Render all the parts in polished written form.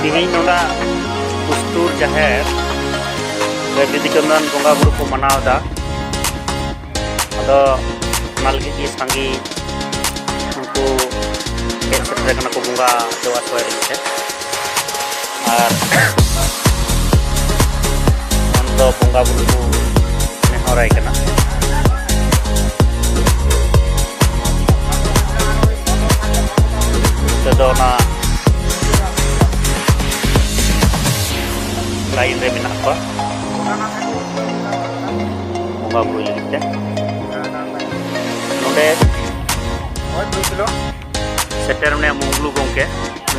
तिहिं नोड़ा पुस्तूर जाहेर बिधि चंदन बंगा बुरु को मनावदा अदो नालगी की सांगी उनको हेज सेटर कना को बंगा देवा सोय रिते और अंदो बंगा बुरु को नेहराय कना तो ना lain रे मेना को बंगा बुरु लगिते नोडे सेटर में मुंगलू गोंके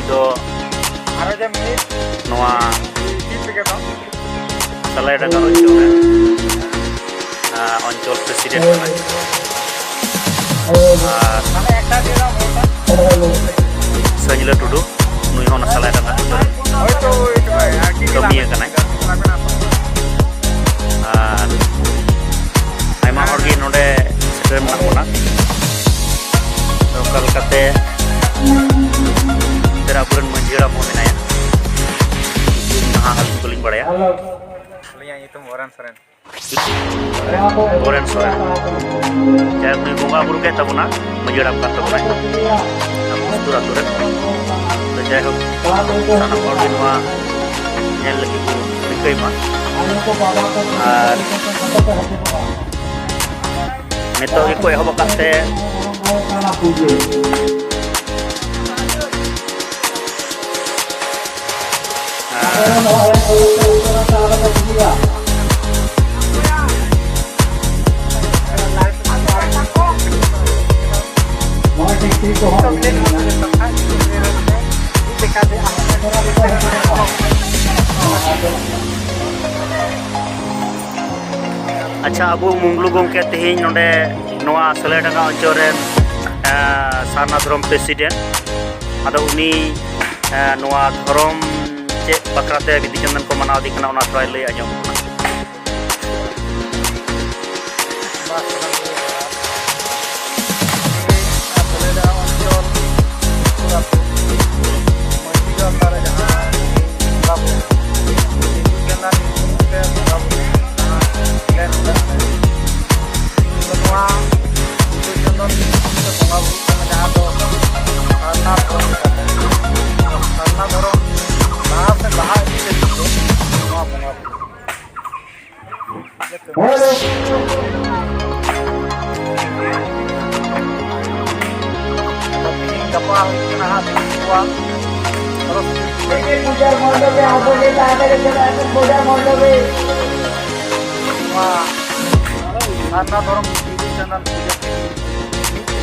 तो नोआ सलाय डांगा अंचल प्रेसिडेंट संजिला टुडू नुई होना सलाय डांगा कमिया कनाय और आयमा हर गे नोडे सेटर में होना तो कलकत्ते तेरा पुरन मंजिरा मो मेनाया नहा हल कुलिंग बड़ाया लिया ये तो बोरन सोरेन चाहे नुई बंगा बुरु के तबना मंजिरा का तबना पुस्तूरा तुरे तो चाहे हो साना हर गे नोआ नेल लगी को रिकई मा और नितो गे को एहब काते अच्छा अब मुंगलू गोंके तेहिं नोडे नोआ सलायडांगा अंचल रेन सारना धरम प्रेसिडेंट आदो उनी नोआ धरम चे बकराते बिधि चंदन को मनाव दी कना ओना थोड़ा लई आजम सारना धरम बिधि चंदन पूजा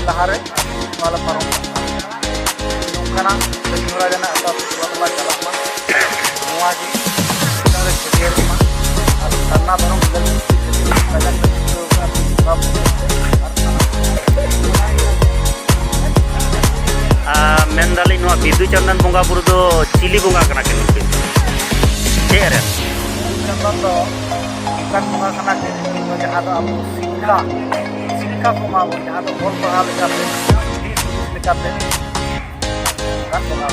लहारे वाला परम नोंकाना दनिहरा जाना अता वाला चलामा नोआ जी तारे शेयर मा और सारना धरम लगी कजन तो बाप मेनदाली नोआ बिधि चंदन बंगा बुरु दो चिली बंगा कना के चेरे चंदन दो kan bunga kana ke jahado abu sikka ko ma bo jahado bol pahal lekate lekate kan bunga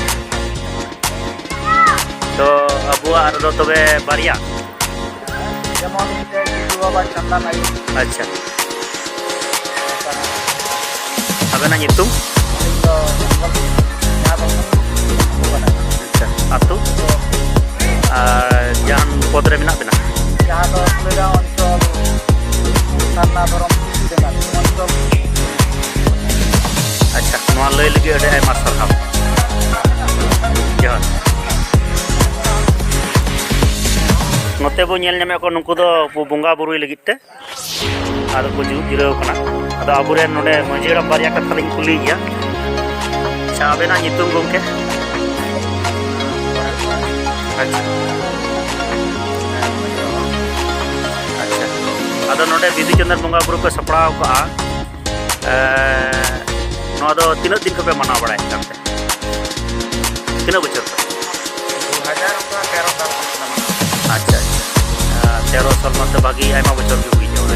तो अबू आर दो तबे बारिया जेमन के बिजु बाबा चंदा नाई अच्छा अबेना नितुम अच्छा अतु जान पदरे मेना बेना जहादो सलायडा अंचल सारना धरम प्रेसिडेंट अंचल अच्छा नोआ लई लगी अडे आयमा सरहाव जहां नोते बो नेल नेमे को नुकु दो बंगा बुरुई लगिते आदो को जिराव कना आदो आबुरे नोडे मंजिरा बारिया कथा लिंग कुली गया अच्छा आबेना नितुम गोंके अच्छा अदो नोडे बिधि चंदन बंगा बुरु को सपड़ाव का नोआ दो तीन दिन को पे मना बड़ाय कांते तीन बछर 2013 साल अच्छा 13 साल मत भागी आयमा बचर के हुई जाओ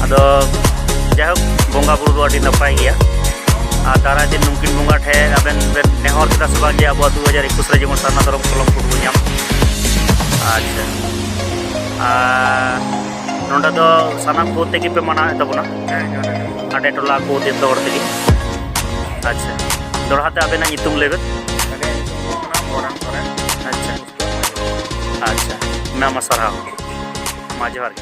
अदो जाहोक बोंगा बुरु दो अडी नपाय गया दारा दिन नुकिन बोंगा ठे अबेन नेहर केदा सबाग जे अब 2021 रे जेमन सारना धरम कलम को नाम अच्छा नोंडा दो सानाम को तेगी पे मना तबना आडे टोला को दिन दौड़ तेगी अच्छा दोड़ाते अबेना नितुम लेबे अच्छा अच्छा मैं मसरा मा जोहार